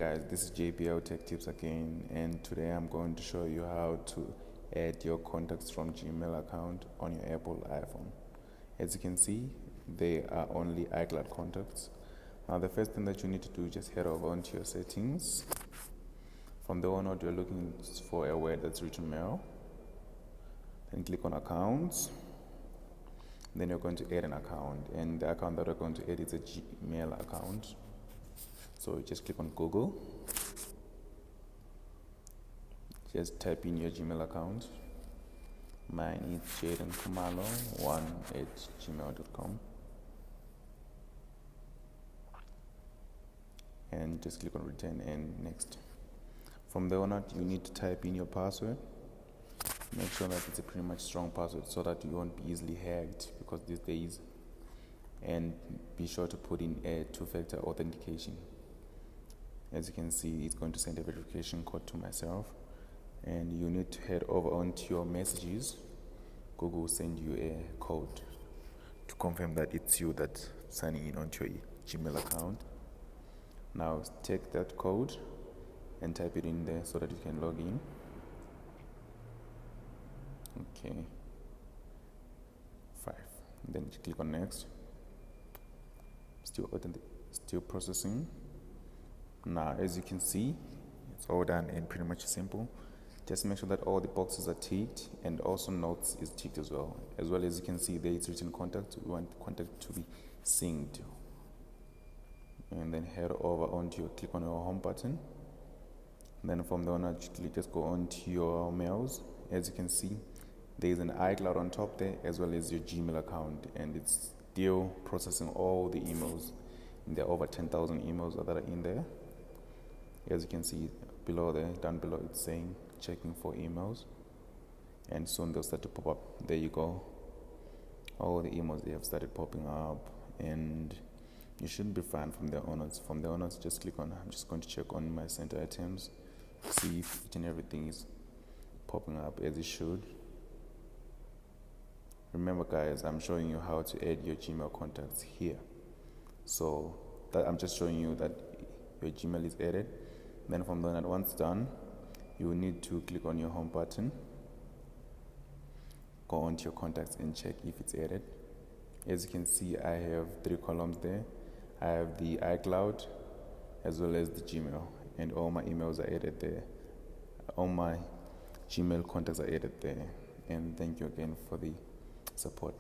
Guys, this is JPL Tech Tips again, and today I'm going to show you how to add your contacts from Gmail account on your Apple iPhone. As you can see, they are only iCloud contacts. Now the first thing that you need to do is just head over onto your settings. From the one out, you're looking for a word that's written mail. Then click on accounts. Then you're going to add an account, and the account that we're going to add is a Gmail account. So just click on Google. Just type in your Gmail account. Mine is jadenkumalo1@gmail.com. And just click on return and next. From there on out, you need to type in your password. Make sure that it's a pretty much strong password so that you won't be easily hacked, because these days. And be sure to put in a two-factor authentication. As you can see, it's going to send a verification code to myself, and you need to head over onto your messages. Google will send you a code to confirm that it's you that's signing in onto your Gmail account. Now take that code and type it in there so that you can log in. Okay, 5. Then you click on next. Still processing. Now, as you can see, it's all done and pretty much simple. Just make sure that all the boxes are ticked, and also notes is ticked as well. As you can see, there is written contact. We want contact to be synced. And then head over onto click on your home button. Then from there on, just go onto your mails. As you can see, there is an iCloud on top there, as well as your Gmail account, and it's still processing all the emails. And there are over 10,000 emails that are in there. As you can see below there, down below, it's saying checking for emails, and soon they'll start to pop up. There you go. All the emails, they have started popping up, and you should be fine from there onwards. From there onwards, just click on, I'm just going to check on my sent items, see if each and everything is popping up as it should. Remember guys, I'm showing you how to add your Gmail contacts here. So that I'm just showing you that your Gmail is added. Then from there, once done, you will need to click on your home button, go onto your contacts and check if it's added. As you can see, I have 3 columns there. I have the iCloud as well as the Gmail, and all my emails are added there. All my Gmail contacts are added there. And thank you again for the support.